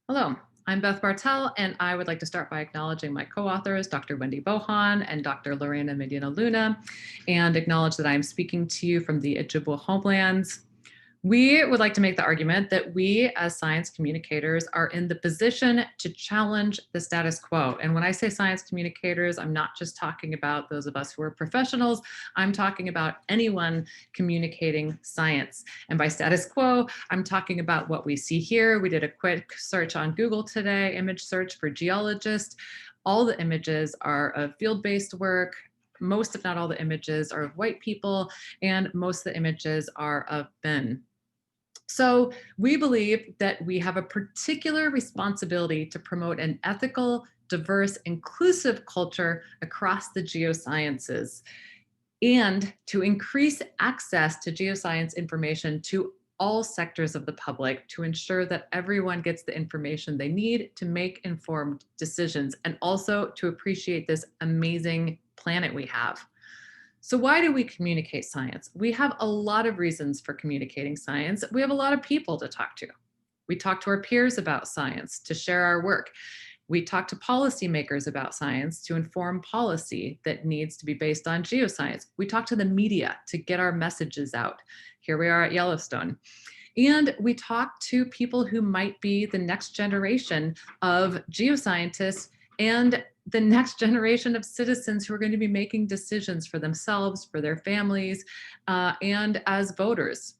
Hello, I'm Beth Bartel, and I would like to start by acknowledging my co-authors, Dr. Wendy Bohon and Dr. Lorena Medina, and acknowledge that I am speaking to you from the Ojibwe homelands. We would like to make the argument that we as science communicators are in the position to challenge the status quo. And when I say science communicators, I'm not just talking about those of us who are professionals, I'm talking about anyone communicating science. And by status quo, I'm talking about what we see here. We did a quick search on Google today, image search for geologist. All the images are of field-based work. Most, if not all, the images are of white people, and most of the images are of men. So we believe that we have a particular responsibility to promote an ethical, diverse, inclusive culture across the geosciences and to increase access to geoscience information to all sectors of the public to ensure that everyone gets the information they need to make informed decisions and also to appreciate this amazing planet we have. So why do we communicate science? We have a lot of reasons for communicating science. We have a lot of people to talk to. We talk to our peers about science to share our work. We talk to policymakers about science to inform policy that needs to be based on geoscience. We talk to the media to get our messages out. Here we are at Yellowstone. And we talk to people who might be the next generation of geoscientists and the next generation of citizens who are going to be making decisions for themselves, for their families, and as voters.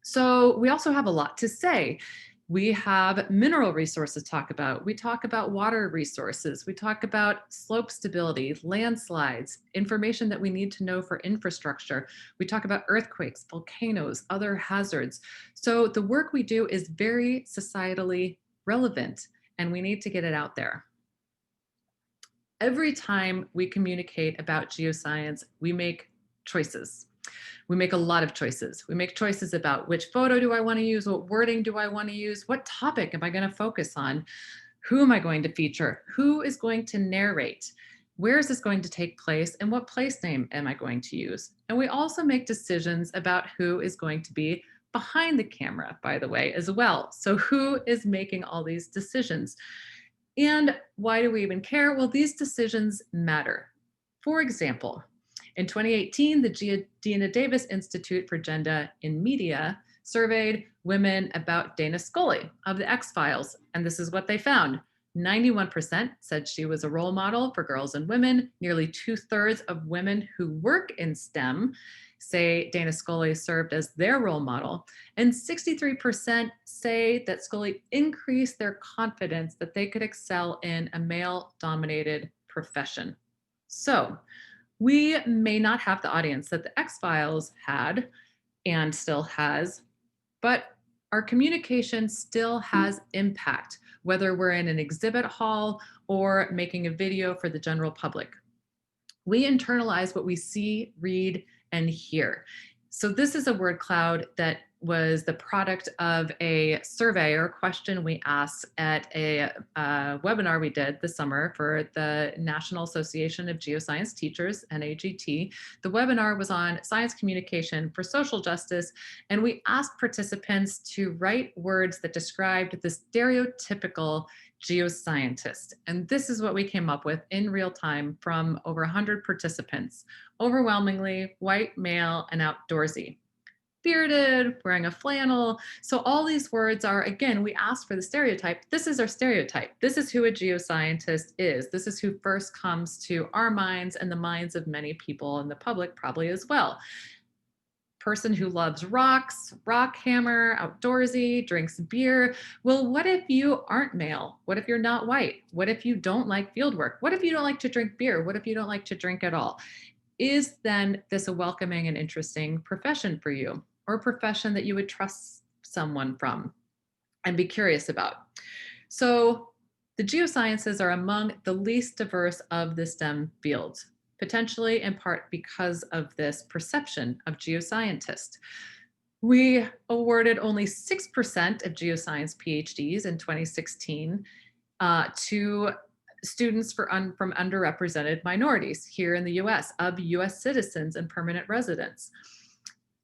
So we also have a lot to say. We have mineral resources to talk about. We talk about water resources. We talk about slope stability, landslides, information that we need to know for infrastructure. We talk about earthquakes, volcanoes, other hazards. So the work we do is very societally relevant, and we need to get it out there. Every time we communicate about geoscience, we make choices. We make a lot of choices. We make choices about which photo do I want to use, what wording do I want to use, what topic am I going to focus on, who am I going to feature, who is going to narrate, where is this going to take place, and what place name am I going to use. And we also make decisions about who is going to be behind the camera, by the way, as well. So who is making all these decisions? And why do we even care? Well, these decisions matter. For example, in 2018, the Geena Davis Institute for Gender in Media surveyed women about Dana Scully of the X-Files, and this is what they found. 91% said she was a role model for girls and women. Nearly 2/3 of women who work in STEM say Dana Scully served as their role model, and 63% say that Scully increased their confidence that they could excel in a male-dominated profession. So we may not have the audience that the X-Files had and still has, but our communication still has impact, whether we're in an exhibit hall or making a video for the general public. We internalize what we see, read, and hear. So this is a word cloud that was the product of a survey or question we asked at a webinar we did this summer for the National Association of Geoscience Teachers, NAGT. The webinar was on science communication for social justice, and we asked participants to write words that described the stereotypical geoscientist. And this is what we came up with in real time from over 100 participants, overwhelmingly white, male, and outdoorsy. Bearded, wearing a flannel. So all these words are, again, we asked for the stereotype. This is our stereotype. This is who a geoscientist is. This is who first comes to our minds and the minds of many people in the public probably as well. Person who loves rocks, rock hammer, outdoorsy, drinks beer. Well, what if you aren't male? What if you're not white? What if you don't like field work? What if you don't like to drink beer? What if you don't like to drink at all? Is then this a welcoming and interesting profession for you, or a profession that you would trust someone from and be curious about? So the geosciences are among the least diverse of the STEM fields, potentially in part because of this perception of geoscientist. We awarded only 6% of geoscience PhDs in 2016 to students from underrepresented minorities here in the US, of US citizens and permanent residents.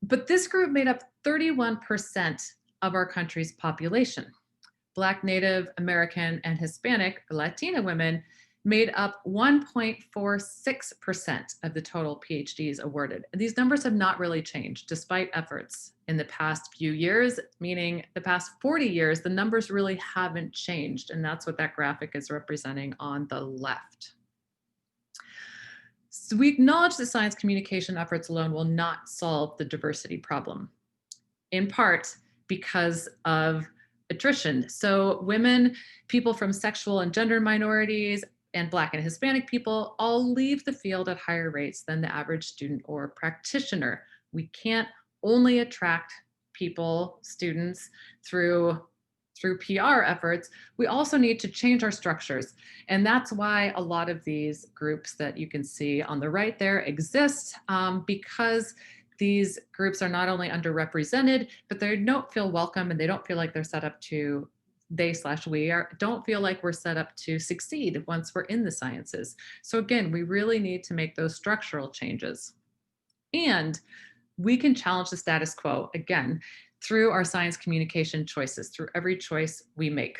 But this group made up 31% of our country's population. Black, Native American, and Hispanic or Latina women made up 1.46% of the total PhDs awarded. And these numbers have not really changed despite efforts in the past few years, meaning the past 40 years, the numbers really haven't changed. And that's what that graphic is representing on the left. So we acknowledge that science communication efforts alone will not solve the diversity problem, in part because of attrition. So women, people from sexual and gender minorities, and Black and Hispanic people all leave the field at higher rates than the average student or practitioner. We can't only attract people, students, through PR efforts. We also need to change our structures. And that's why a lot of these groups that you can see on the right there exist, because these groups are not only underrepresented, but they don't feel welcome and they don't feel like they're set up to, we don't feel like we're set up to succeed once we're in the sciences. So again, we really need to make those structural changes. And we can challenge the status quo, again, through our science communication choices, through every choice we make.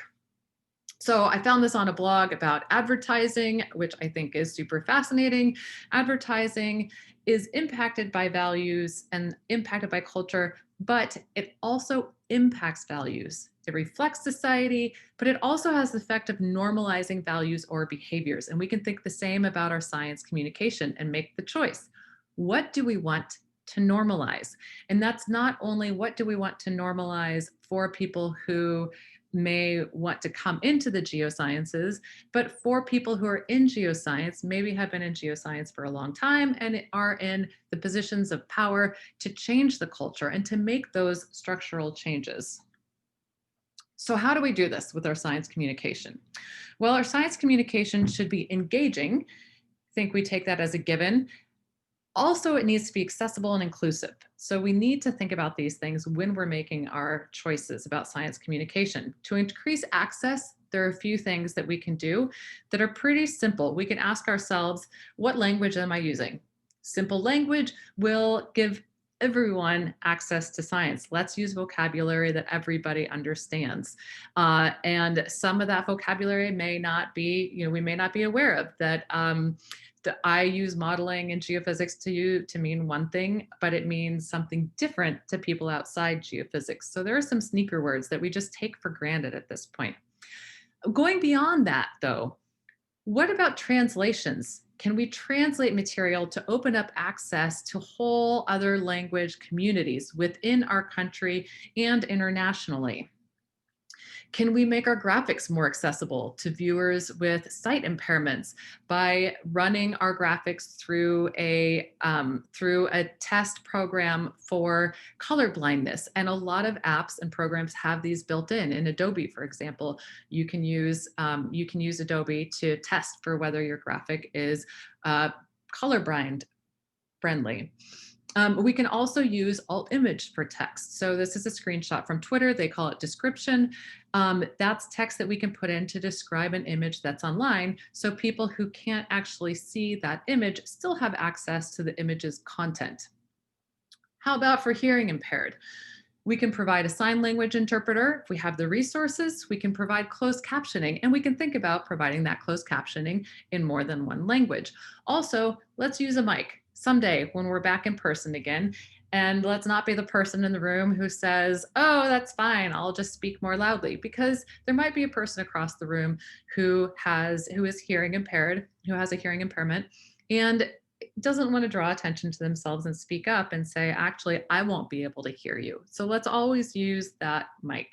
So I found this on a blog about advertising, which I think is super fascinating. Advertising is impacted by values and impacted by culture, but it also impacts values. It reflects society, but it also has the effect of normalizing values or behaviors. And we can think the same about our science communication and make the choice. What do we want to normalize? And that's not only what do we want to normalize for people who may want to come into the geosciences, but for people who are in geoscience, maybe have been in geoscience for a long time and are in the positions of power to change the culture and to make those structural changes. So how do we do this with our science communication? Well, our science communication should be engaging. I think we take that as a given. Also, it needs to be accessible and inclusive. So we need to think about these things when we're making our choices about science communication. To increase access, there are a few things that we can do that are pretty simple. We can ask ourselves, what language am I using? Simple language will give everyone access to science. Let's use vocabulary that everybody understands. And some of that vocabulary may not be, we may not be aware of that. I use modeling and geophysics to mean one thing, but it means something different to people outside geophysics. So there are some sneaker words that we just take for granted at this point. Going beyond that, though, what about translations? Can we translate material to open up access to whole other language communities within our country and internationally? Can we make our graphics more accessible to viewers with sight impairments by running our graphics through a test program for color blindness? And a lot of apps and programs have these built in. In Adobe, for example, you can use Adobe to test for whether your graphic is colorblind friendly. We can also use alt image for text. So this is a screenshot from Twitter. They call it description. That's text that we can put in to describe an image that's online. So people who can't actually see that image still have access to the image's content. How about for hearing impaired? We can provide a sign language interpreter. If we have the resources, we can provide closed captioning, and we can think about providing that closed captioning in more than one language. Also, let's use a mic someday when we're back in person again. And let's not be the person in the room who says, oh, that's fine, I'll just speak more loudly, because there might be a person across the room who is hearing impaired, who has a hearing impairment, and doesn't want to draw attention to themselves and speak up and say, actually, I won't be able to hear you. So let's always use that mic.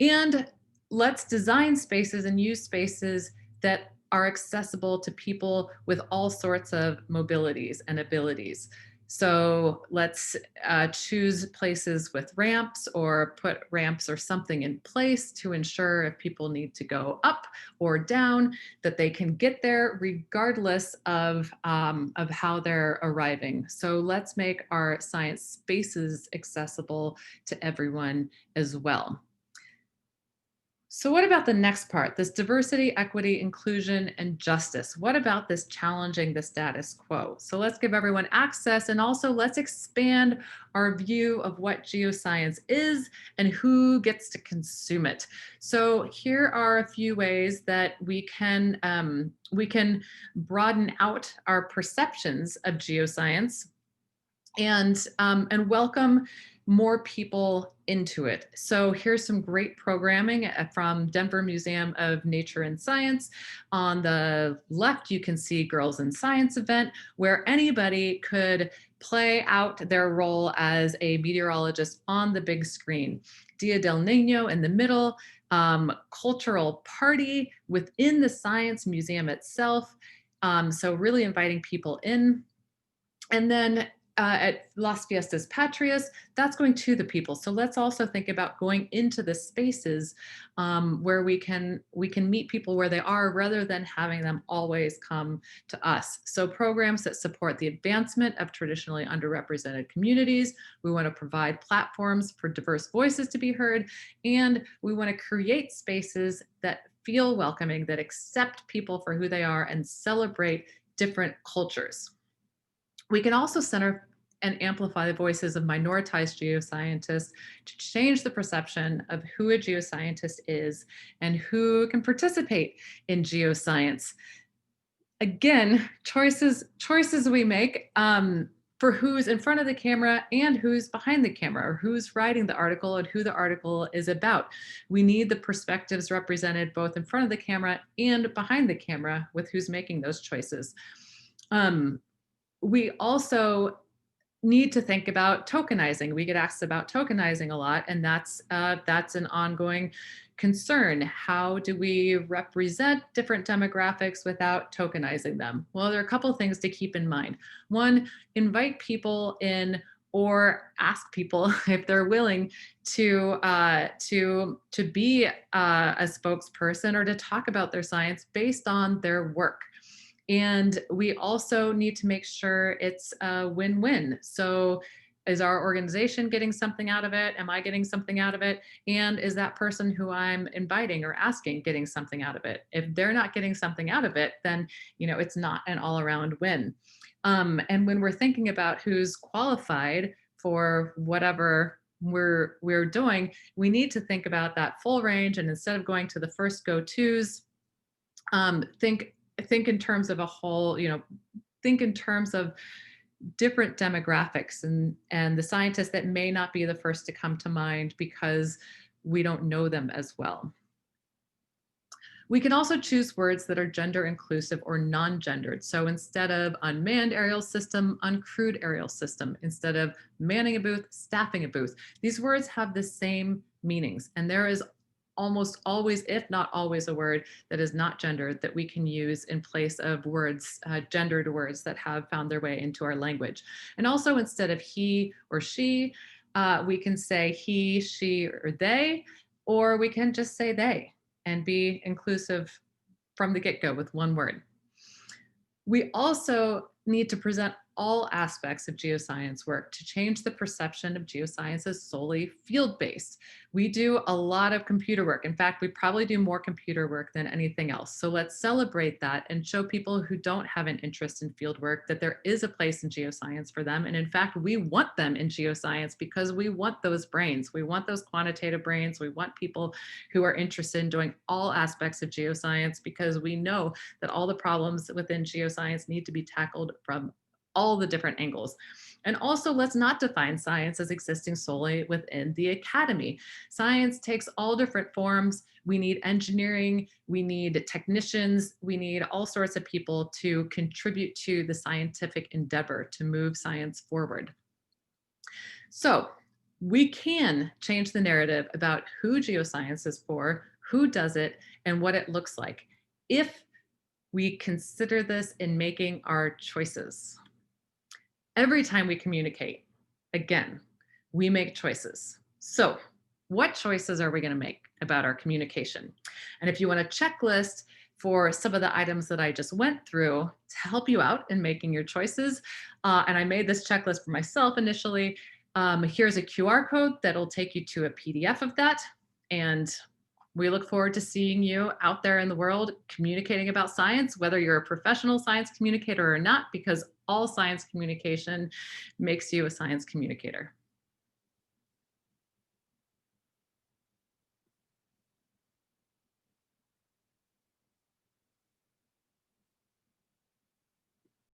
And let's design spaces and use spaces that are accessible to people with all sorts of mobilities and abilities. So let's choose places with ramps, or put ramps or something in place to ensure if people need to go up or down, that they can get there regardless of how they're arriving. So let's make our science spaces accessible to everyone as well. So what about the next part, this diversity, equity, inclusion, and justice? What about this challenging the status quo? So let's give everyone access, and also let's expand our view of what geoscience is and who gets to consume it. So here are a few ways that we can broaden out our perceptions of geoscience and welcome more people into it. So here's some great programming from Denver Museum of Nature and Science. On the left, you can see Girls in Science event, where anybody could play out their role as a meteorologist on the big screen. Dia del Nino in the middle, cultural party within the Science Museum itself. So really inviting people in. And then at Las Fiestas Patrias, that's going to the people. So let's also think about going into the spaces where we can meet people where they are, rather than having them always come to us. So programs that support the advancement of traditionally underrepresented communities. We want to provide platforms for diverse voices to be heard, and we want to create spaces that feel welcoming, that accept people for who they are and celebrate different cultures. We can also center and amplify the voices of minoritized geoscientists to change the perception of who a geoscientist is and who can participate in geoscience. Again, choices we make for who's in front of the camera and who's behind the camera, or who's writing the article and who the article is about. We need the perspectives represented both in front of the camera and behind the camera with who's making those choices. We also need to think about tokenizing. We get asked about tokenizing a lot, and that's an ongoing concern. How do we represent different demographics without tokenizing them? Well, there are a couple of things to keep in mind. One, invite people in, or ask people if they're willing to be a spokesperson or to talk about their science based on their work. And we also need to make sure it's a win-win. So is our organization getting something out of it? Am I getting something out of it? And is that person who I'm inviting or asking getting something out of it? If they're not getting something out of it, then it's not an all-around win. And when we're thinking about who's qualified for whatever we're doing, we need to think about that full range. And instead of going to the first go-tos, think in terms of a whole, think in terms of different demographics and the scientists that may not be the first to come to mind because we don't know them as well. We can also choose words that are gender inclusive or non-gendered. So instead of unmanned aerial system, uncrewed aerial system. Instead of manning a booth, staffing a booth. These words have the same meanings, and there is almost always, if not always, a word that is not gendered that we can use in place of words, gendered words that have found their way into our language. And also, instead of he or she, we can say he, she, or they, or we can just say they and be inclusive from the get-go with one word. We also need to present all aspects of geoscience work to change the perception of geoscience as solely field-based. We do a lot of computer work. In fact, we probably do more computer work than anything else. So let's celebrate that and show people who don't have an interest in field work that there is a place in geoscience for them. And in fact, we want them in geoscience because we want those brains. We want those quantitative brains. We want people who are interested in doing all aspects of geoscience, because we know that all the problems within geoscience need to be tackled from all the different angles. And also, let's not define science as existing solely within the academy. Science takes all different forms. We need engineering, we need technicians, we need all sorts of people to contribute to the scientific endeavor to move science forward. So we can change the narrative about who geoscience is for, who does it, and what it looks like, if we consider this in making our choices. Every time we communicate, again, we make choices. So what choices are we going to make about our communication? And if you want a checklist for some of the items that I just went through to help you out in making your choices, and I made this checklist for myself initially, here's a QR code that'll take you to a PDF of that. And We look forward to seeing you out there in the world communicating about science, whether you're a professional science communicator or not, because all science communication makes you a science communicator.